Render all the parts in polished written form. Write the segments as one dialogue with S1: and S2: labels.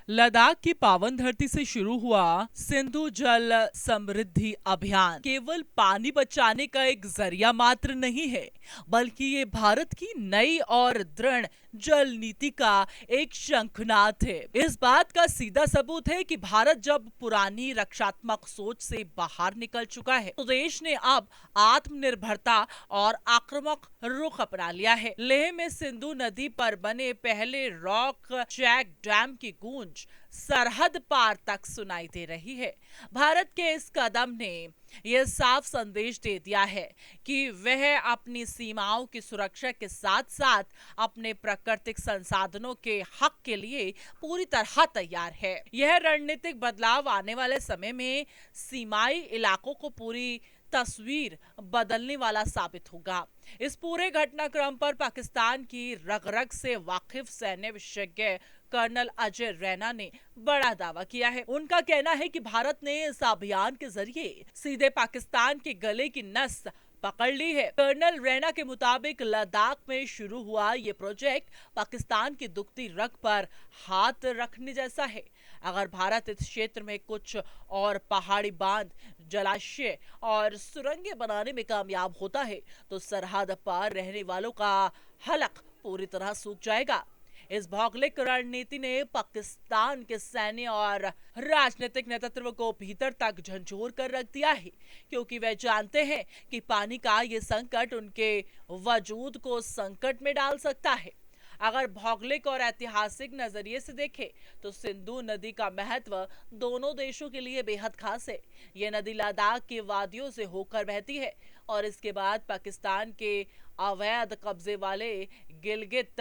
S1: लद्दाख की पावन धरती से शुरू हुआ सिंधु जल समृद्धि अभियान केवल पानी बचाने का एक जरिया मात्र नहीं है, बल्कि ये भारत की नई और दृढ़ जल नीति का एक शंखनाद है। इस बात का सीधा सबूत है कि भारत जब पुरानी रक्षात्मक सोच से बाहर निकल चुका है, तो देश ने अब आत्मनिर्भरता और आक्रामक रुख अपना लिया है। लेह में सिंधु नदी पर बने पहले रॉक चैक डैम की गूंज सरहद पार तक सुनाई दे रही है। भारत के इस कदम ने यह साफ संदेश दे दिया है कि वह अपनी सीमाओं की सुरक्षा के साथ साथ अपने प्राकृतिक संसाधनों के हक के लिए पूरी तरह तैयार है। यह रणनीतिक बदलाव आने वाले समय में सीमाई इलाकों को पूरी तस्वीर बदलने वाला साबित होगा। इस पूरे घटनाक्रम पर पाकिस्तान की रग रग से वाकिफ सैन्य विशेषज्ञ कर्नल अजय रैना ने बड़ा दावा किया है। उनका कहना है कि भारत ने इस अभियान के जरिए सीधे पाकिस्तान के गले की नस पकड़ ली है। कर्नल रैना के मुताबिक लद्दाख में शुरू हुआ ये प्रोजेक्ट पाकिस्तान की दुखती रग पर हाथ रखने जैसा है। अगर भारत इस क्षेत्र में कुछ और पहाड़ी बांध, जलाशय और सुरंगें बनाने में कामयाब होता है, तो सरहद पार रहने वालों का हलक पूरी तरह सूख जाएगा। इस भौगोलिक रणनीति ने पाकिस्तान के सैन्य और राजनीतिक नेतृत्व को भीतर तक झंझोर कर रख दिया है, क्योंकि वे जानते हैं कि पानी का ये संकट उनके वजूद को संकट में डाल सकता है। अगर भौगोलिक और ऐतिहासिक नजरिए से देखें, तो सिंधु नदी का महत्व दोनों देशों के लिए बेहद खास है। यह नदी लद्दाख की वादियों से होकर बहती है और इसके बाद पाकिस्तान के अवैध कब्जे वाले गिलगित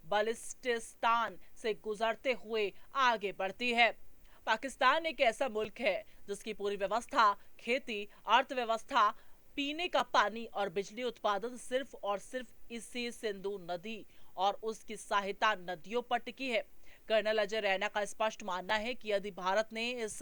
S1: बल्टिस्तान से गुजरते हुए आगे बढ़ती है। पाकिस्तान एक ऐसा मुल्क है जिसकी पूरी व्यवस्था, खेती, अर्थव्यवस्था, पीने का पानी और बिजली उत्पादन सिर्फ और सिर्फ इसी सिंधु नदी और उसकी सहायता नदियों पर टिकी है। कर्नल अजय रैना का स्पष्ट मानना है कि यदि भारत ने इस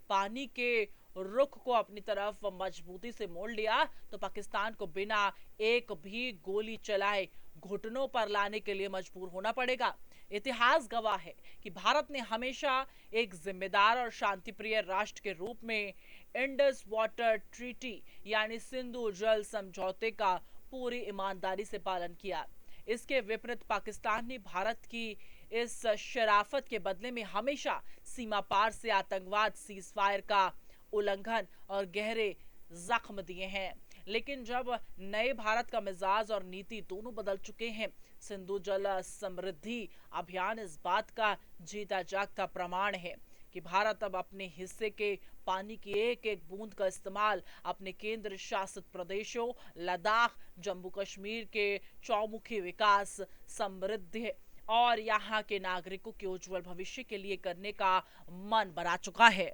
S1: पानी के रुख को अपनी तरफ मजबूती से मोड़ लिया, तो पाकिस्तान को बिना एक भी गोली चलाए घुटनों पर लाने के लिए मजबूर होना पड़ेगा। इतिहास गवाह है कि भारत ने हमेशा एक जिम्मेदार और शांतिप्रिय राष्ट्र के रूप में इंडस वाटर ट्रीटी यानी सिंधु जल समझौते का पूरी ईमानदारी से पालन किया। इसके विपरीत पाकिस्तान ने भारत की इस शराफत के बदले में हमेशा सीमा पार से आतंकवाद, सीजफायर का उल्लंघन और गहरे जख्म दिए हैं। लेकिन जब नए भारत का मिजाज और नीति दोनों बदल चुके हैं, सिंधु जल समृद्धि अभियान इस बात का जीता जागता प्रमाण है कि भारत अब अपने हिस्से के पानी की एक एक बूंद का इस्तेमाल अपने केंद्र शासित प्रदेशों लद्दाख, जम्मू कश्मीर के चौमुखी विकास, समृद्धि और यहाँ के नागरिकों के उज्जवल भविष्य के लिए करने का मन बना चुका है।